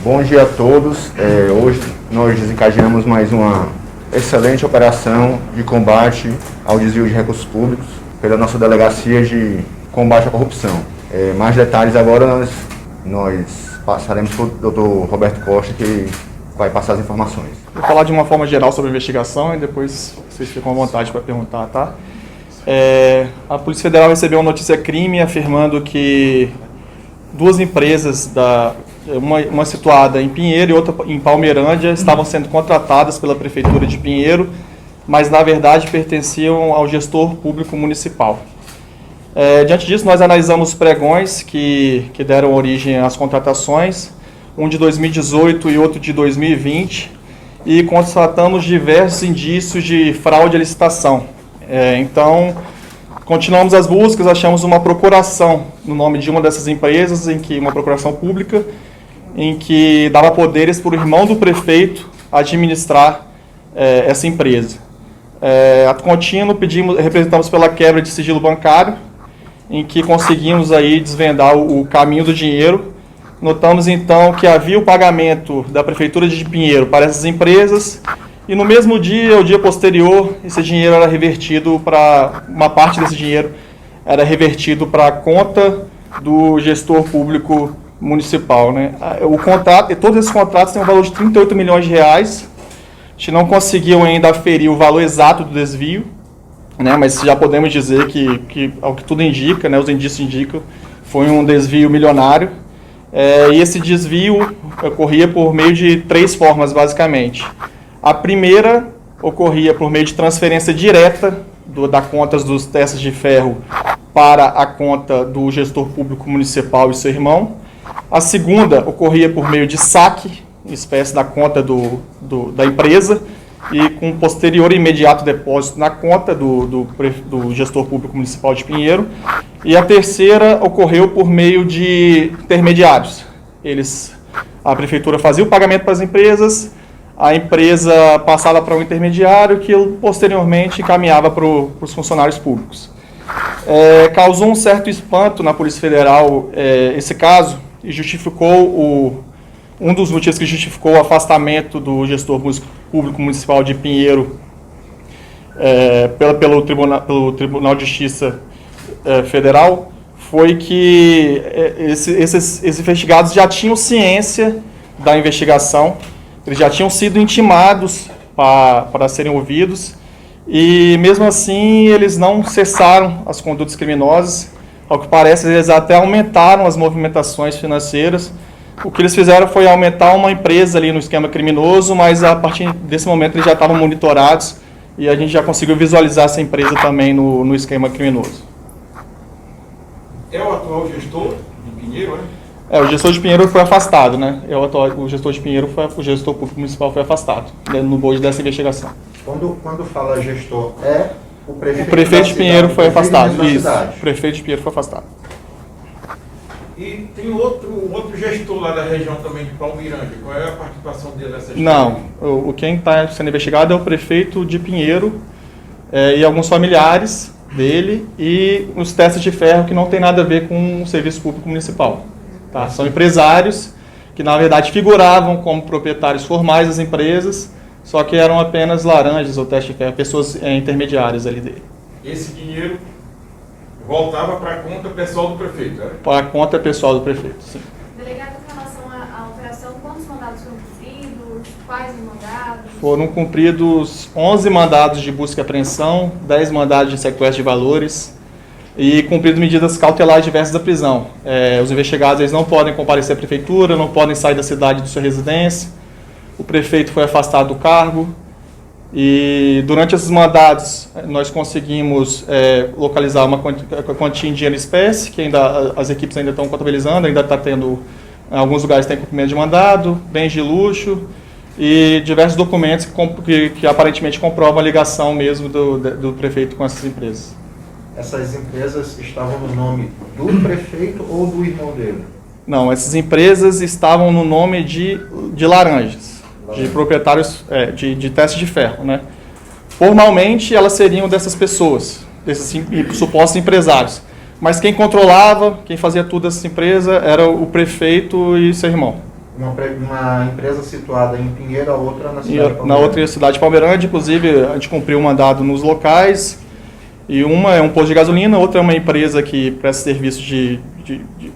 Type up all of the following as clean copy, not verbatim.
Bom dia a todos. Hoje nós desencadeamos mais uma excelente operação de combate ao desvio de recursos públicos pela nossa Delegacia de Combate à Corrupção. Mais detalhes agora nós passaremos para o Dr. Roberto Costa, que vai passar as informações. Vou falar de uma forma geral sobre a investigação e depois vocês ficam à vontade para perguntar, tá? A Polícia Federal recebeu uma notícia crime afirmando que duas empresas, uma situada em Pinheiro e outra em Palmeirândia, estavam sendo contratadas pela Prefeitura de Pinheiro, mas na verdade pertenciam ao gestor público municipal. Diante disso, nós analisamos os pregões que deram origem às contratações, um de 2018 e outro de 2020, e constatamos diversos indícios de fraude à licitação. Então, continuamos as buscas, achamos uma procuração no nome de uma dessas empresas, uma procuração pública, em que dava poderes para o irmão do prefeito administrar essa empresa. A contínuo, representamos pela quebra de sigilo bancário, em que conseguimos aí desvendar o caminho do dinheiro. Notamos então que havia o pagamento da Prefeitura de Pinheiro para essas empresas, e no mesmo dia, o dia posterior, esse dinheiro era revertido uma parte desse dinheiro era revertido para a conta do gestor público municipal, né? Todos esses contratos têm um valor de 38 milhões de reais. A gente não conseguiu ainda aferir o valor exato do desvio, né? Mas já podemos dizer que ao que tudo indica, né, os indícios indicam, foi um desvio milionário. E esse desvio ocorria por meio de três formas, basicamente. A primeira ocorria por meio de transferência direta da conta dos Testas de Ferro para a conta do gestor público municipal e seu irmão. A segunda ocorria por meio de saque, espécie da conta da empresa, e com posterior e imediato depósito na conta do gestor público municipal de Pinheiro. E a terceira ocorreu por meio de intermediários. A prefeitura fazia o pagamento para as empresas, a empresa passava para um intermediário que posteriormente encaminhava para os funcionários públicos. Causou um certo espanto na Polícia Federal esse caso, e justificou um dos motivos que justificou o afastamento do gestor público municipal de Pinheiro pelo Tribunal de Justiça Federal foi que esses investigados já tinham ciência da investigação, eles já tinham sido intimados para serem ouvidos, e mesmo assim eles não cessaram as condutas criminosas. Ao que parece, eles até aumentaram as movimentações financeiras. O que eles fizeram foi aumentar uma empresa ali no esquema criminoso, mas a partir desse momento eles já estavam monitorados e a gente já conseguiu visualizar essa empresa também no esquema criminoso. É o atual gestor de Pinheiro, o gestor de Pinheiro foi afastado, né? O gestor de Pinheiro, o gestor público municipal foi afastado no bojo dessa investigação. Quando fala gestor, o prefeito de Pinheiro foi afastado. Isso, o prefeito de Pinheiro foi afastado. E tem outro gestor lá da região também de Palmeirândia. Qual é a participação dele nessa história? Não, quem está sendo investigado é o prefeito de Pinheiro e alguns familiares dele, e os Testas de Ferro, que não tem nada a ver com o serviço público municipal. Tá? São empresários que, na verdade, figuravam como proprietários formais das empresas, só que eram apenas laranjas ou Testas de Ferro, pessoas intermediárias ali dele. Esse dinheiro voltava para a conta pessoal do prefeito, né? Para a conta pessoal do prefeito, sim. Delegado, em relação à operação, quantos mandados foram cumpridos? Quais os mandados? Foram cumpridos 11 mandados de busca e apreensão, 10 mandados de sequestro de valores e cumpridas medidas cautelares diversas da prisão. Os investigados eles não podem comparecer à prefeitura, não podem sair da cidade de sua residência. O prefeito foi afastado do cargo. E durante esses mandados nós conseguimos localizar uma quantia em dinheiro em espécie, que as equipes ainda estão contabilizando, ainda está tendo, em alguns lugares tem cumprimento de mandado, bens de luxo e diversos documentos que aparentemente comprovam a ligação mesmo do prefeito com essas empresas. Essas empresas estavam no nome do prefeito ou do irmão dele? Não, essas empresas estavam no nome de laranjas. De proprietários de Testas de Ferro, né? Formalmente, elas seriam dessas pessoas, desses supostos empresários. Mas quem controlava, quem fazia tudo dessa empresa era o prefeito e seu irmão. uma empresa situada em Pinheiro, a outra na cidade de Na Palmeirante. outra cidade de Palmeirante, inclusive, a gente cumpriu o mandado nos locais, e uma é um posto de gasolina, outra é uma empresa que presta serviço de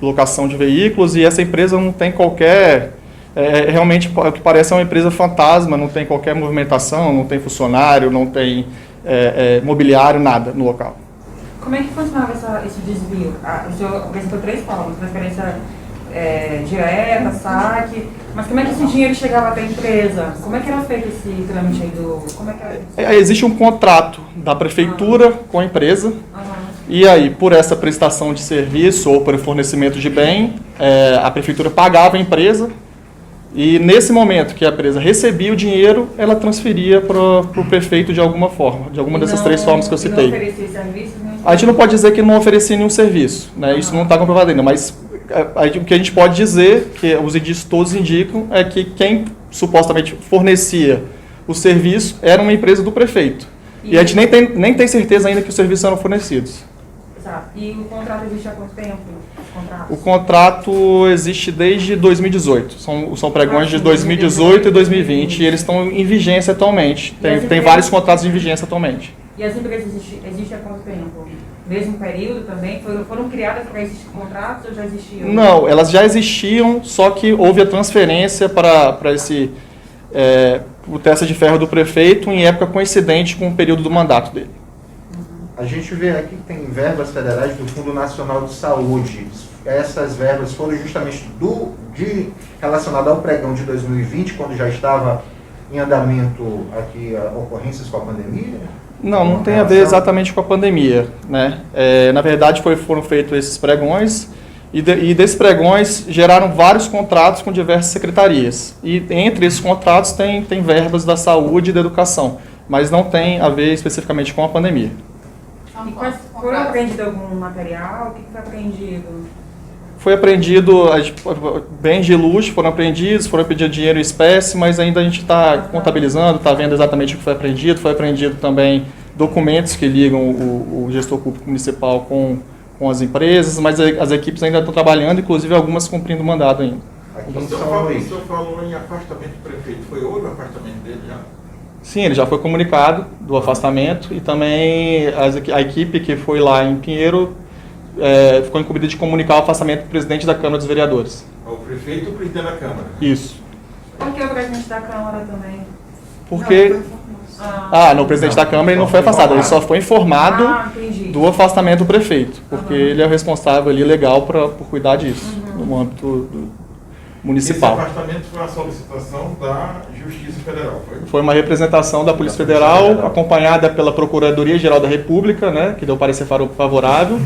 locação de veículos, e essa empresa não tem qualquer... realmente, o que parece é uma empresa fantasma, não tem qualquer movimentação, não tem funcionário, não tem mobiliário, nada no local. Como é que funcionava esse desvio? O senhor apresentou 3 formas: transferência direta, saque, mas como é que esse dinheiro chegava até a empresa? Como é que era feito esse trâmite aí como é que era? Existe um contrato da prefeitura com a empresa, e aí, por essa prestação de serviço ou por fornecimento de bem, a prefeitura pagava a empresa, e nesse momento que a empresa recebia o dinheiro, ela transferia para o prefeito de alguma forma, de alguma dessas 3 formas que eu citei. Não oferecia serviços, né? A gente não pode dizer que não oferecia nenhum serviço, né? Isso não está comprovado ainda, mas o que a gente pode dizer, que os indícios todos indicam, é que quem supostamente fornecia o serviço era uma empresa do prefeito. E a gente nem tem certeza ainda que os serviços eram fornecidos. Exato. E o contrato existe há quanto tempo? O contrato existe desde 2018. São pregões de 2018 e 2020 e eles estão em vigência atualmente. Tem vários contratos em vigência atualmente. E as empresas existem há quanto tempo? Mesmo período também? Foram criadas para esses contratos ou já existiam? Não, elas já existiam, só que houve a transferência para o testa de ferro do prefeito em época coincidente com o período do mandato dele. A gente vê aqui que tem verbas federais do Fundo Nacional de Saúde. Essas verbas foram justamente relacionadas ao pregão de 2020, quando já estava em andamento aqui ocorrências com a pandemia? Não tem a ver exatamente com a pandemia, né? Na verdade, foram feitos esses pregões e desses pregões geraram vários contratos com diversas secretarias. E entre esses contratos tem verbas da saúde e da educação, mas não tem a ver especificamente com a pandemia. E foi apreendido algum material? O que foi apreendido? Foi apreendido bens de luxo, foram apreendidos dinheiro em espécie, mas ainda a gente está contabilizando, está vendo exatamente o que foi apreendido. Foi apreendido também documentos que ligam o gestor público municipal com as empresas, mas as equipes ainda estão trabalhando, inclusive algumas cumprindo o mandado ainda. O senhor falou em afastamento do prefeito. Houve afastamento dele já? Sim, ele já foi comunicado do afastamento e também a equipe que foi lá em Pinheiro ficou incumbida de comunicar o afastamento do presidente da Câmara dos Vereadores. O prefeito e o presidente da Câmara? Isso. Por que o presidente da Câmara também? Porque... o presidente da Câmara ele não foi afastado, ele só foi informado do afastamento do prefeito, porque ele é o responsável ali legal por cuidar disso, no âmbito municipal. Esse afastamento foi uma solicitação da Justiça Federal, foi? Foi uma representação da Polícia Federal, acompanhada pela Procuradoria-Geral da República, né, que deu parecer favorável,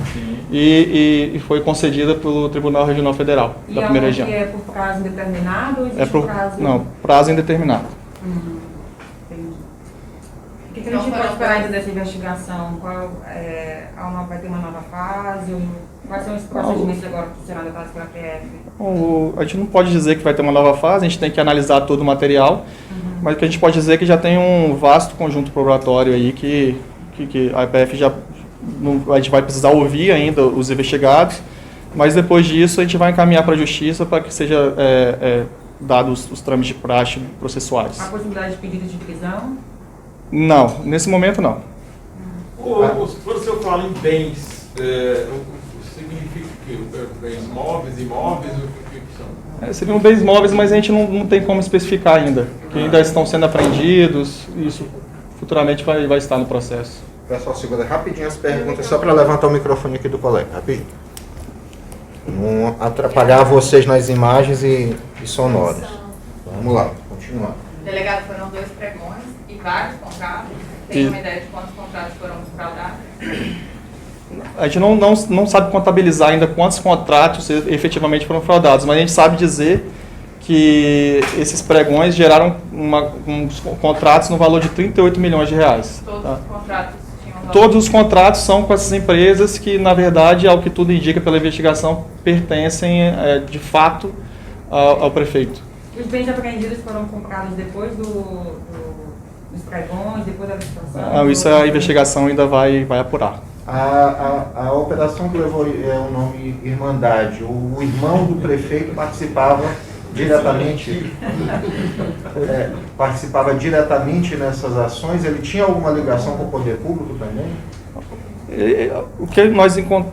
e foi concedida pelo Tribunal Regional Federal da Primeira Região. E é por prazo indeterminado ou existe prazo? Não, prazo indeterminado. Entendi. O que a gente pode esperar ainda dessa investigação? Vai ter uma nova fase? Quais são os procedimentos agora que serão adotados pela PF? A gente não pode dizer que vai ter uma nova fase, a gente tem que analisar todo o material, mas o que a gente pode dizer é que já tem um vasto conjunto probatório aí que a PF a gente vai precisar ouvir ainda os investigados, mas depois disso a gente vai encaminhar para a Justiça para que seja dados os trâmites de praxe processuais. A possibilidade de pedido de prisão? Não, nesse momento não. Quando o senhor fala em bens, significa que bens móveis, imóveis, o que são? Seriam bens móveis, mas a gente não tem como especificar ainda, que ainda estão sendo apreendidos, isso futuramente vai estar no processo. Pessoal, segura rapidinho as perguntas, só para levantar o microfone aqui do colega, rapidinho. Não atrapalhar vocês nas imagens e sonoras. Vamos lá, continuar. Delegado, foram 2 pregões e vários contratos. Tem uma ideia de quantos contratos foram fraudados? A gente não sabe contabilizar ainda quantos contratos efetivamente foram fraudados, mas a gente sabe dizer que esses pregões geraram uns contratos no valor de 38 milhões de reais. Todos os contratos tinham valor? Todos os contratos são com essas empresas que, na verdade, ao que tudo indica pela investigação, pertencem de fato ao prefeito. Os bens apreendidos foram comprados depois dos pregões, depois da licitação? Isso a investigação ainda vai apurar. A operação que levou o nome Irmandade, o irmão do prefeito participava diretamente, participava diretamente nessas ações? Ele tinha alguma ligação com o poder público também? O que nós encontramos...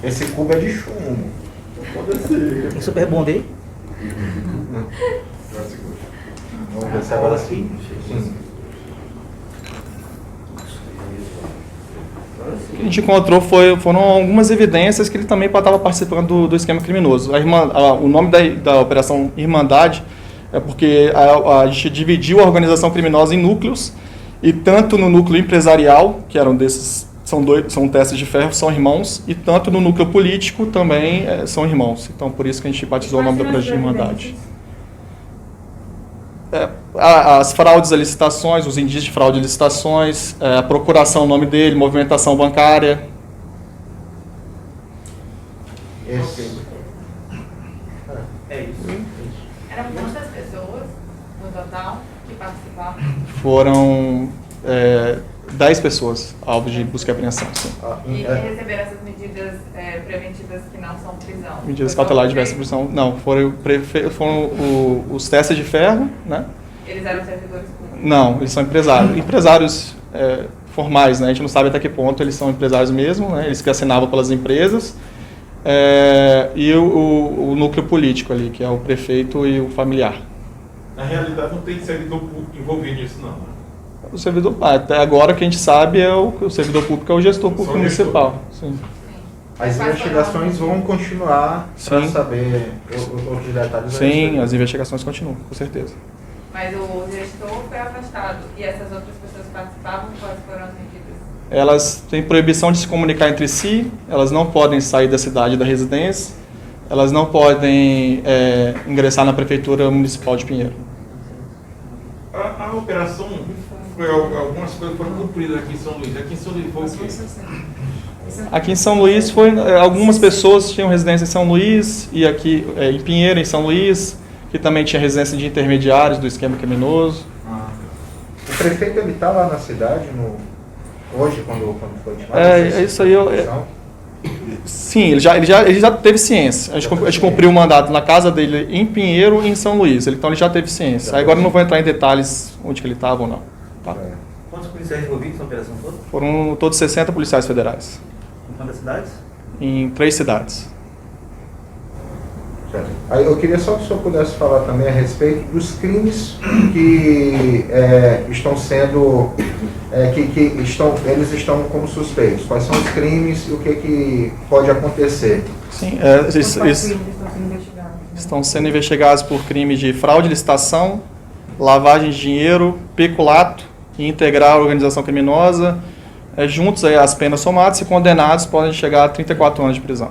Esse cubo é de chumbo. Tem super bonder? Vamos ver se agora sim. O que a gente encontrou foram algumas evidências que ele também estava participando do esquema criminoso. O nome da Operação Irmandade é porque a gente dividiu a organização criminosa em núcleos, e tanto no núcleo empresarial, que eram desses, são testes de ferro, são irmãos, e tanto no núcleo político também são irmãos. Então, por isso que a gente batizou o nome da Operação Irmandade. As fraudes a licitações, os indícios de fraude a licitações, a procuração, o nome dele, movimentação bancária. É isso. Eram quantas pessoas no total que participavam? Foram 10 pessoas, alvo de busca e apreensão. Sim. E que receberam essas medidas preventivas que não são prisão? Medidas cautelares diversas prisão. Não, foram os testes de ferro, né? Eles eram servidores públicos? Não, eles são empresários. Empresários formais, né? A gente não sabe até que ponto eles são empresários mesmo, né? Eles que assinavam pelas empresas. E o núcleo político ali, que é o prefeito e o familiar. Na realidade, não tem servidor público envolvido nisso, não, né? O servidor, até agora que a gente sabe, o servidor público é o gestor público municipal. Sim. As investigações vão continuar para saber outros detalhes. Sim, as investigações continuam, com certeza. Mas o gestor foi afastado e essas outras pessoas que participavam, quais foram as medidas? Elas têm proibição de se comunicar entre si, elas não podem sair da cidade da residência, elas não podem ingressar na Prefeitura Municipal de Pinheiro. A operação, algumas coisas foram cumpridas aqui em São Luís. Aqui em São Luís foi o quê? Aqui em São Luís, algumas pessoas tinham residência em São Luís, e aqui em Pinheiro, em São Luís, que também tinha residência de intermediários do esquema criminoso. O prefeito, ele está lá na cidade, hoje, quando foi intimado? Isso aí. Sim, ele já teve ciência. A gente cumpriu o mandato na casa dele em Pinheiro e em São Luís. Então ele já teve ciência. Aí agora eu não vou entrar em detalhes onde que ele estava ou não. Tá? Quantos policiais envolvidos na operação toda? Foram todos 60 policiais federais. Em quantas cidades? Em 3 cidades. Certo. Aí eu queria só que o senhor pudesse falar também a respeito dos crimes que estão sendo, eles estão como suspeitos. Quais são os crimes e o que pode acontecer? Sim, estão sendo investigados por crimes de fraude, licitação, lavagem de dinheiro, peculato e integrar a organização criminosa. Juntos, as penas somadas e condenados podem chegar a 34 anos de prisão.